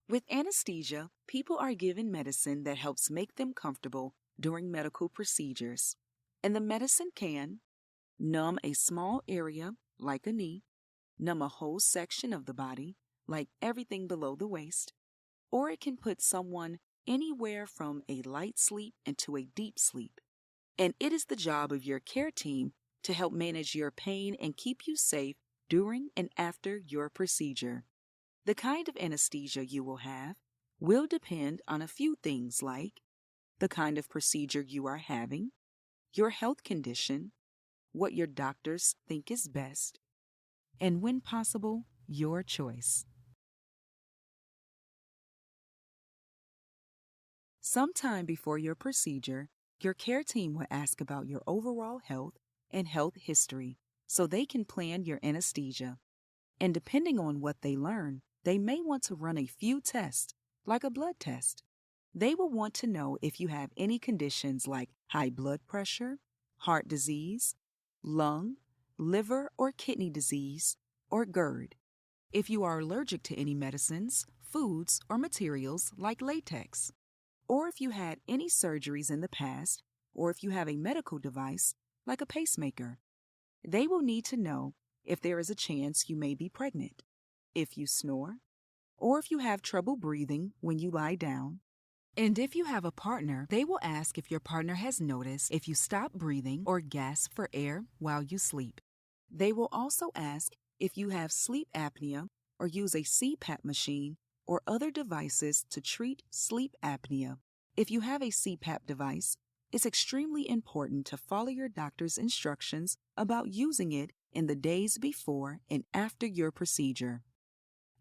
With anesthesia, people are given medicine that helps make them comfortable during medical procedures. And the medicine can numb a small area, like a knee, numb a whole section of the body, like everything below the waist, or it can put someone anywhere from a light sleep into a deep sleep. And it is the job of your care team to help manage your pain and keep you safe during and after your procedure. The kind of anesthesia you will have will depend on a few things like the kind of procedure you are having, your health condition, what your doctors think is best, and when possible, your choice. Sometime before your procedure, your care team will ask about your overall health and health history so they can plan your anesthesia. And depending on what they learn, they may want to run a few tests, like a blood test. They will want to know if you have any conditions like high blood pressure, heart disease, lung, liver or kidney disease, or GERD. If you are allergic to any medicines, foods, or materials like latex. Or if you had any surgeries in the past, or if you have a medical device like a pacemaker. They will need to know if there is a chance you may be pregnant, if you snore, or if you have trouble breathing when you lie down. And if you have a partner, they will ask if your partner has noticed if you stop breathing or gasp for air while you sleep. They will also ask if you have sleep apnea or use a CPAP machine or other devices to treat sleep apnea. If you have a CPAP device, it's extremely important to follow your doctor's instructions about using it in the days before and after your procedure.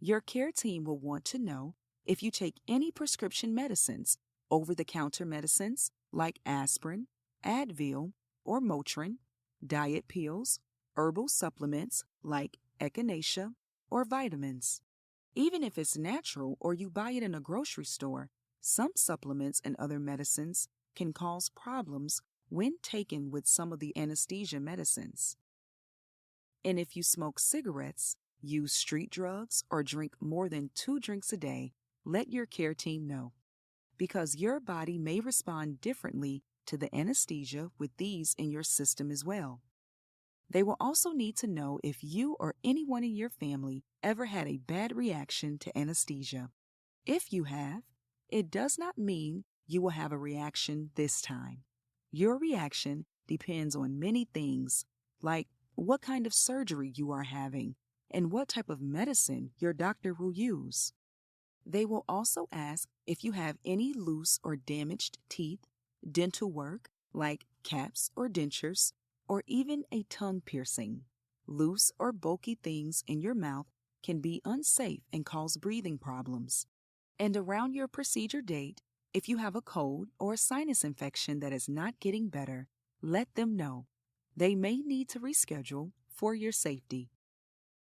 Your care team will want to know if you take any prescription medicines, over-the-counter medicines like aspirin, Advil, or Motrin, diet pills, herbal supplements like Echinacea, or vitamins. Even if it's natural or you buy it in a grocery store, some supplements and other medicines can cause problems when taken with some of the anesthesia medicines. And if you smoke cigarettes, use street drugs, or drink more than 2 drinks a day, let your care team know, because your body may respond differently to the anesthesia with these in your system as well. They will also need to know if you or anyone in your family ever had a bad reaction to anesthesia. If you have, it does not mean you will have a reaction this time. Your reaction depends on many things, like what kind of surgery you are having and what type of medicine your doctor will use. They will also ask if you have any loose or damaged teeth, dental work, like caps or dentures, or even a tongue piercing. Loose or bulky things in your mouth can be unsafe and cause breathing problems. And around your procedure date, if you have a cold or a sinus infection that is not getting better, let them know. They may need to reschedule for your safety.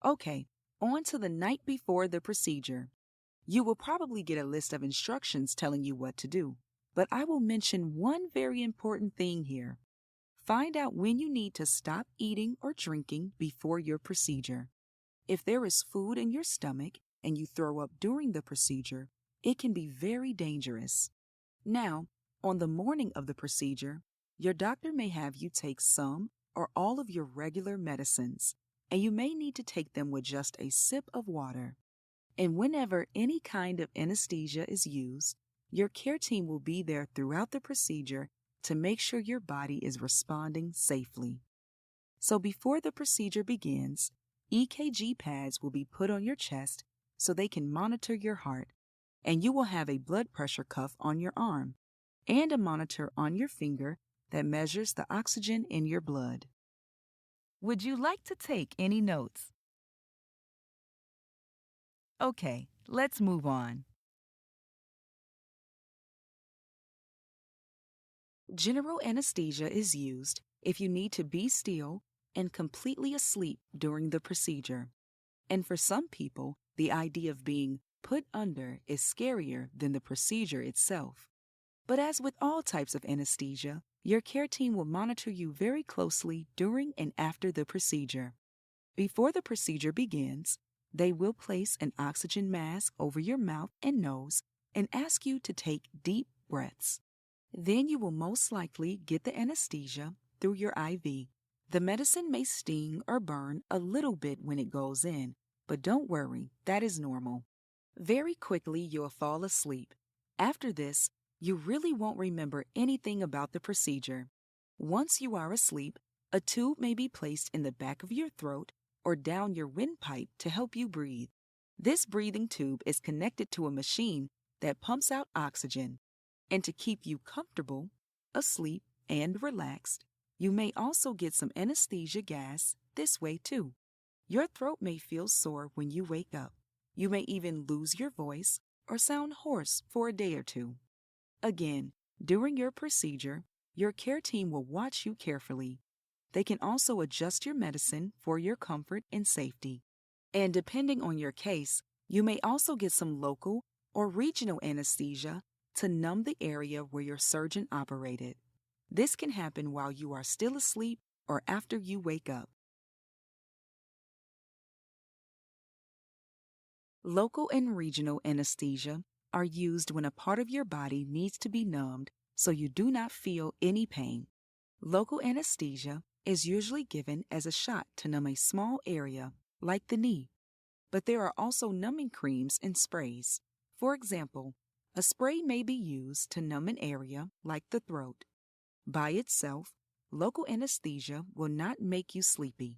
Okay, on to the night before the procedure. You will probably get a list of instructions telling you what to do, but I will mention one very important thing here. Find out when you need to stop eating or drinking before your procedure. If there is food in your stomach and you throw up during the procedure, it can be very dangerous. Now, on the morning of the procedure, your doctor may have you take some or all of your regular medicines, and you may need to take them with just a sip of water. And whenever any kind of anesthesia is used, your care team will be there throughout the procedure to make sure your body is responding safely. So before the procedure begins, EKG pads will be put on your chest so they can monitor your heart, and you will have a blood pressure cuff on your arm and a monitor on your finger that measures the oxygen in your blood. Would you like to take any notes? Okay, let's move on. General anesthesia is used if you need to be still and completely asleep during the procedure. And for some people, the idea of being put under is scarier than the procedure itself. But as with all types of anesthesia, your care team will monitor you very closely during and after the procedure. Before the procedure begins, They will place an oxygen mask over your mouth and nose and ask you to take deep breaths. Then you will most likely get the anesthesia through your IV. The medicine may sting or burn a little bit when it goes in, but don't worry, that is normal. Very quickly, you'll fall asleep. After this, you really won't remember anything about the procedure. Once you are asleep, a tube may be placed in the back of your throat or down your windpipe to help you breathe. This breathing tube is connected to a machine that pumps out oxygen. And to keep you comfortable, asleep, and relaxed, you may also get some anesthesia gas this way too. Your throat may feel sore when you wake up. You may even lose your voice or sound hoarse for a day or two. Again, during your procedure, your care team will watch you carefully. They can also adjust your medicine for your comfort and safety. And depending on your case, you may also get some local or regional anesthesia to numb the area where your surgeon operated. This can happen while you are still asleep or after you wake up. Local and regional anesthesia are used when a part of your body needs to be numbed so you do not feel any pain. Local anesthesia is usually given as a shot to numb a small area, like the knee. But there are also numbing creams and sprays. For example, a spray may be used to numb an area like the throat. By itself, local anesthesia will not make you sleepy.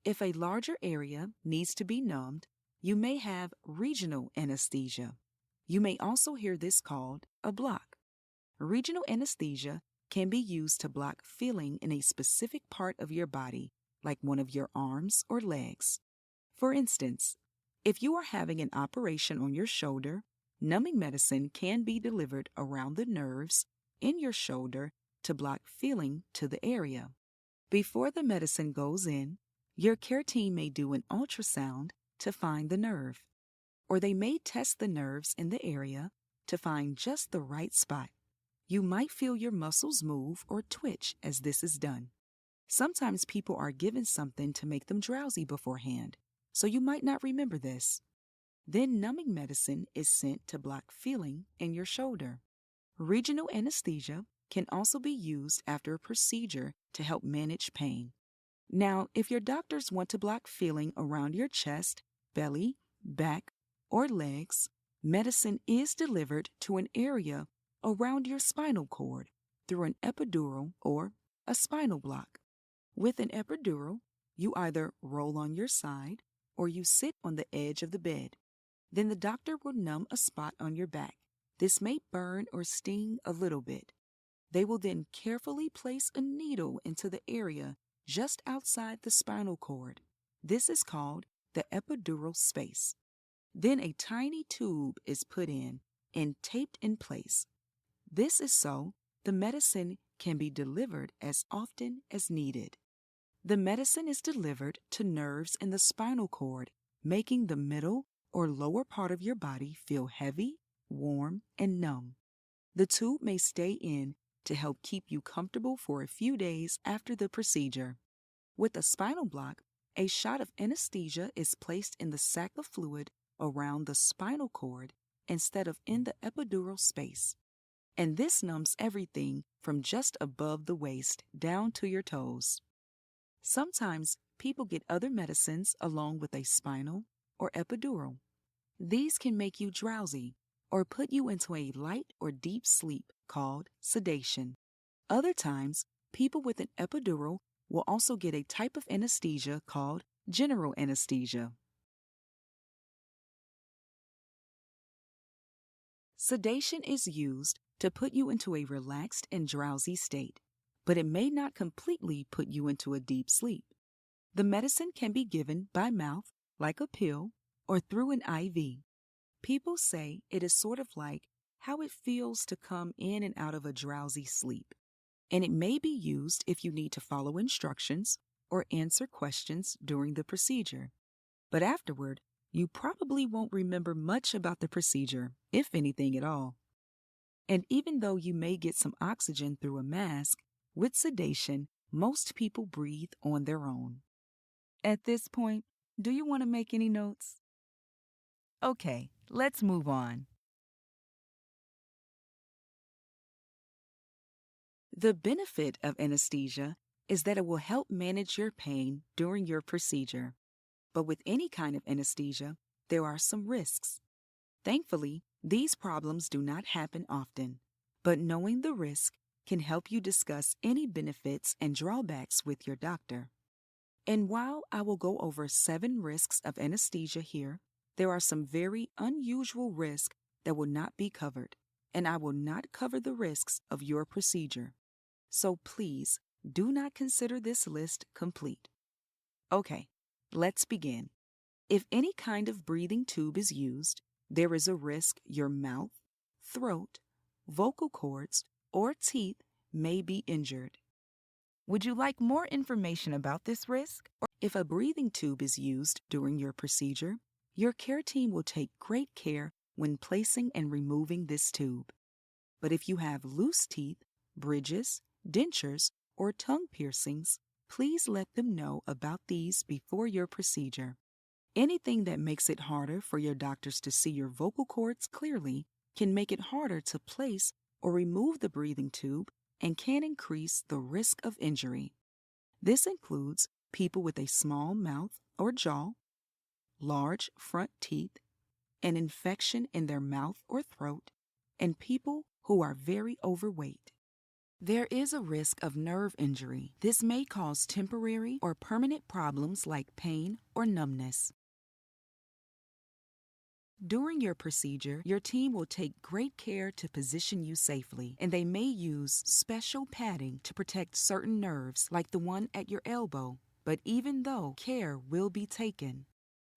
If a larger area needs to be numbed, you may have regional anesthesia. You may also hear this called a block. Regional anesthesia can be used to block feeling in a specific part of your body, like one of your arms or legs. For instance, if you are having an operation on your shoulder, numbing medicine can be delivered around the nerves in your shoulder to block feeling to the area. Before the medicine goes in, your care team may do an ultrasound to find the nerve, or they may test the nerves in the area to find just the right spot. You might feel your muscles move or twitch as this is done. Sometimes people are given something to make them drowsy beforehand, so you might not remember this. Then numbing medicine is sent to block feeling in your shoulder. Regional anesthesia can also be used after a procedure to help manage pain. Now, if your doctors want to block feeling around your chest, belly, back, or legs, medicine is delivered to an area around your spinal cord through an epidural or a spinal block. With an epidural, you either roll on your side or you sit on the edge of the bed. Then the doctor will numb a spot on your back. This may burn or sting a little bit. They will then carefully place a needle into the area just outside the spinal cord. This is called the epidural space. Then a tiny tube is put in and taped in place. This is so the medicine can be delivered as often as needed. The medicine is delivered to nerves in the spinal cord, making the middle or lower part of your body feel heavy, warm, and numb. The tube may stay in to help keep you comfortable for a few days after the procedure. With a spinal block, a shot of anesthesia is placed in the sac of fluid around the spinal cord instead of in the epidural space. And this numbs everything from just above the waist down to your toes. Sometimes people get other medicines along with a spinal or epidural. These can make you drowsy or put you into a light or deep sleep called sedation. Other times, people with an epidural will also get a type of anesthesia called general anesthesia. Sedation is used to put you into a relaxed and drowsy state, but it may not completely put you into a deep sleep. The medicine can be given by mouth, like a pill, or through an IV. People say it is sort of like how it feels to come in and out of a drowsy sleep, and it may be used if you need to follow instructions or answer questions during the procedure. But afterward, you probably won't remember much about the procedure, if anything at all. And even though you may get some oxygen through a mask, with sedation, most people breathe on their own. At this point, Do you want to make any notes? Okay, let's move on. The benefit of anesthesia is that it will help manage your pain during your procedure. But with any kind of anesthesia, there are some risks. Thankfully, these problems do not happen often, but knowing the risk can help you discuss any benefits and drawbacks with your doctor. And while I will go over 7 risks of anesthesia here, there are some very unusual risks that will not be covered, and I will not cover the risks of your procedure. So please do not consider this list complete. Okay, let's begin. If any kind of breathing tube is used, there is a risk your mouth, throat, vocal cords, or teeth may be injured. Would you like more information about this risk? If a breathing tube is used during your procedure, your care team will take great care when placing and removing this tube. But if you have loose teeth, bridges, dentures, or tongue piercings, please let them know about these before your procedure. Anything that makes it harder for your doctors to see your vocal cords clearly can make it harder to place or remove the breathing tube and can increase the risk of injury. This includes people with a small mouth or jaw, large front teeth, an infection in their mouth or throat, and people who are very overweight. There is a risk of nerve injury. This may cause temporary or permanent problems like pain or numbness. During your procedure, your team will take great care to position you safely, and they may use special padding to protect certain nerves like the one at your elbow. But even though care will be taken,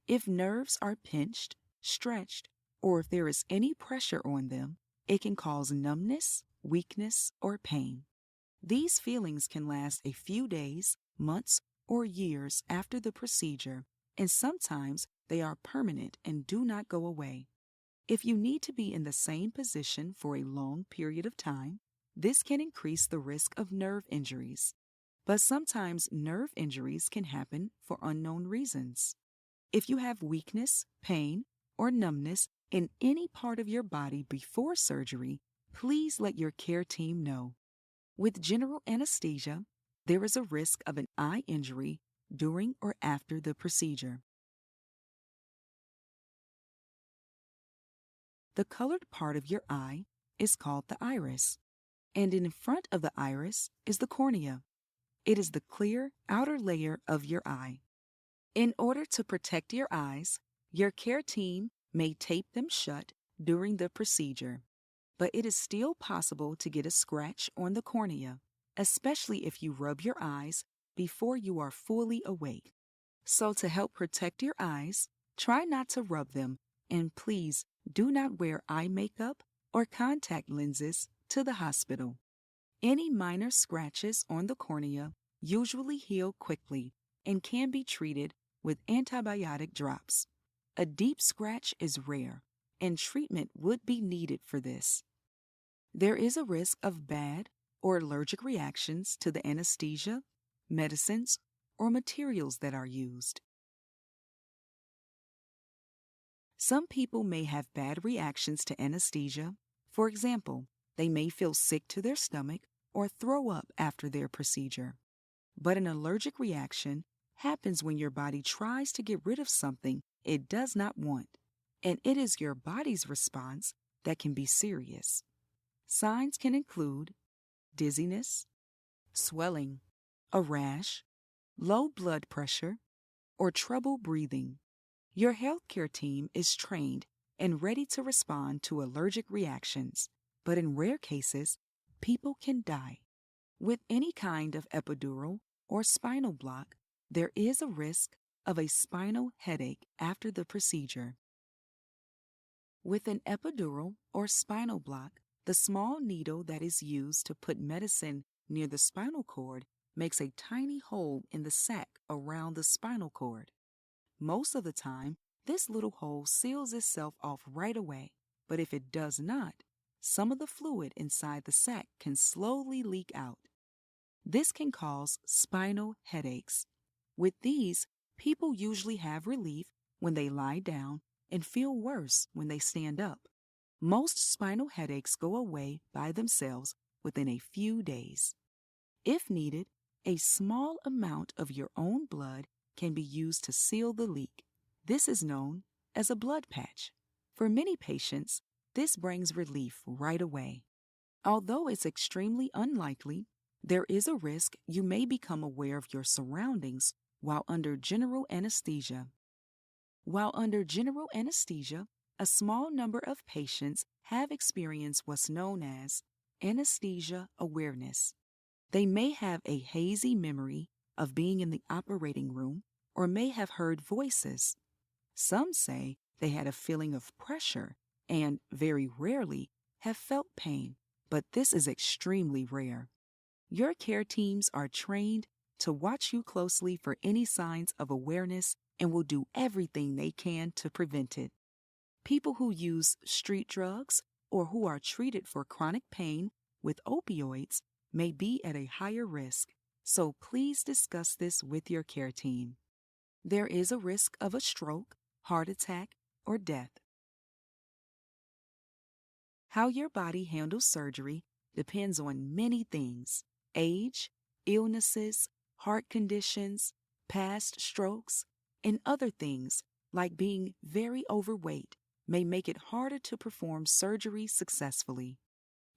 if nerves are pinched, stretched, or if there is any pressure on them, it can cause numbness, weakness, or pain. These feelings can last a few days, months, or years after the procedure, and sometimes they are permanent and do not go away. If you need to be in the same position for a long period of time, this can increase the risk of nerve injuries. But sometimes nerve injuries can happen for unknown reasons. If you have weakness, pain, or numbness in any part of your body before surgery, please let your care team know. With general anesthesia, there is a risk of an eye injury during or after the procedure. The colored part of your eye is called the iris, and in front of the iris is the cornea. It is the clear outer layer of your eye. In order to protect your eyes, your care team may tape them shut during the procedure, but it is still possible to get a scratch on the cornea, especially if you rub your eyes before you are fully awake. So to help protect your eyes, try not to rub them, and please do not wear eye makeup or contact lenses to the hospital. Any minor scratches on the cornea usually heal quickly and can be treated with antibiotic drops. A deep scratch is rare, and treatment would be needed for this. There is a risk of bad or allergic reactions to the anesthesia, medicines, or materials that are used. Some people may have bad reactions to anesthesia. For example, they may feel sick to their stomach or throw up after their procedure. But an allergic reaction happens when your body tries to get rid of something it does not want, and it is your body's response that can be serious. Signs can include dizziness, swelling, a rash, low blood pressure, or trouble breathing. Your healthcare team is trained and ready to respond to allergic reactions, but in rare cases, people can die. With any kind of epidural or spinal block, there is a risk of a spinal headache after the procedure. With an epidural or spinal block, the small needle that is used to put medicine near the spinal cord makes a tiny hole in the sac around the spinal cord. Most of the time, this little hole seals itself off right away, but if it does not, some of the fluid inside the sac can slowly leak out. This can cause spinal headaches. With these, People usually have relief when they lie down and feel worse when they stand up. Most spinal headaches go away by themselves within a few days. If needed, a small amount of your own blood can be used to seal the leak. This is known as a blood patch. For many patients, this brings relief right away. Although it's extremely unlikely, there is a risk you may become aware of your surroundings while under general anesthesia. While under general anesthesia, a small number of patients have experienced what's known as anesthesia awareness. They may have a hazy memory of being in the operating room or may have heard voices. Some say they had a feeling of pressure and, very rarely, have felt pain, but this is extremely rare. Your care teams are trained to watch you closely for any signs of awareness and will do everything they can to prevent it. People who use street drugs or who are treated for chronic pain with opioids may be at a higher risk, so please discuss this with your care team. There is a risk of a stroke, heart attack, or death. How your body handles surgery depends on many things: age, illnesses, heart conditions, past strokes, and other things like being very overweight may make it harder to perform surgery successfully.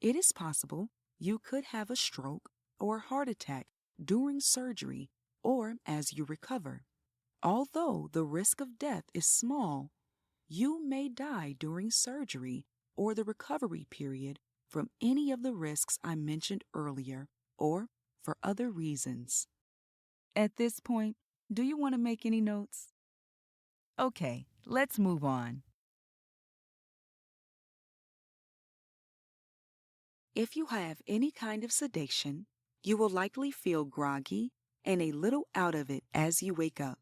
It is possible you could have a stroke or heart attack during surgery or as you recover. Although the risk of death is small, you may die during surgery or the recovery period from any of the risks I mentioned earlier or for other reasons. At this point, do you want to make any notes? Okay, let's move on. If you have any kind of sedation, you will likely feel groggy and a little out of it as you wake up.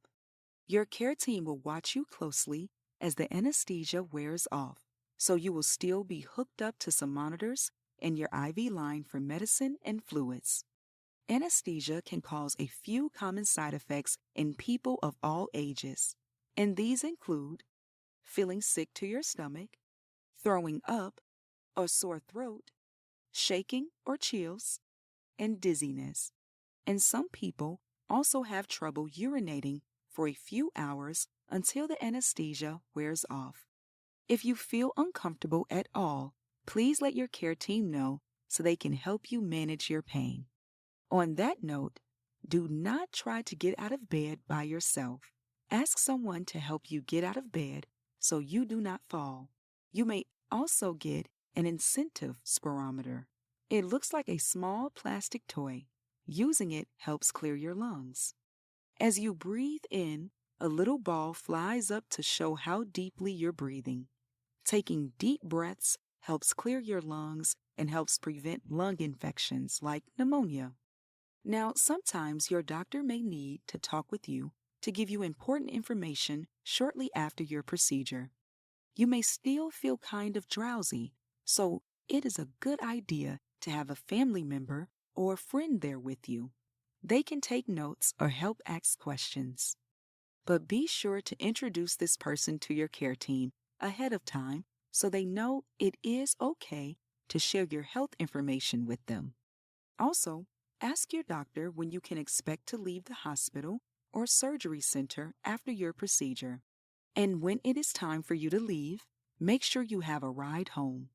Your care team will watch you closely as the anesthesia wears off, so you will still be hooked up to some monitors and your IV line for medicine and fluids. Anesthesia can cause a few common side effects in people of all ages, and these include feeling sick to your stomach, throwing up, a sore throat, shaking or chills, and dizziness. And some people also have trouble urinating for a few hours until the anesthesia wears off. If you feel uncomfortable at all, please let your care team know so they can help you manage your pain. On that note, do not try to get out of bed by yourself. Ask someone to help you get out of bed so you do not fall. You may also get an incentive spirometer. It looks like a small plastic toy. Using it helps clear your lungs. As you breathe in, a little ball flies up to show how deeply you're breathing. Taking deep breaths helps clear your lungs and helps prevent lung infections like pneumonia. Now, sometimes your doctor may need to talk with you to give you important information shortly after your procedure. You may still feel kind of drowsy, so it is a good idea to have a family member or a friend there with you. They can take notes or help ask questions. But be sure to introduce this person to your care team ahead of time so they know it is okay to share your health information with them. Also, ask your doctor when you can expect to leave the hospital or surgery center after your procedure. And when it is time for you to leave, make sure you have a ride home.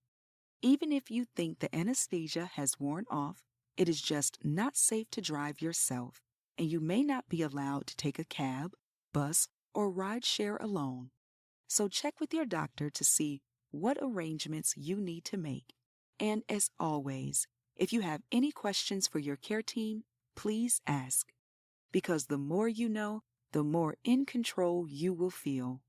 Even if you think the anesthesia has worn off, it is just not safe to drive yourself, and you may not be allowed to take a cab, bus, or ride share alone. So check with your doctor to see what arrangements you need to make. And as always, if you have any questions for your care team, please ask. Because the more you know, the more in control you will feel.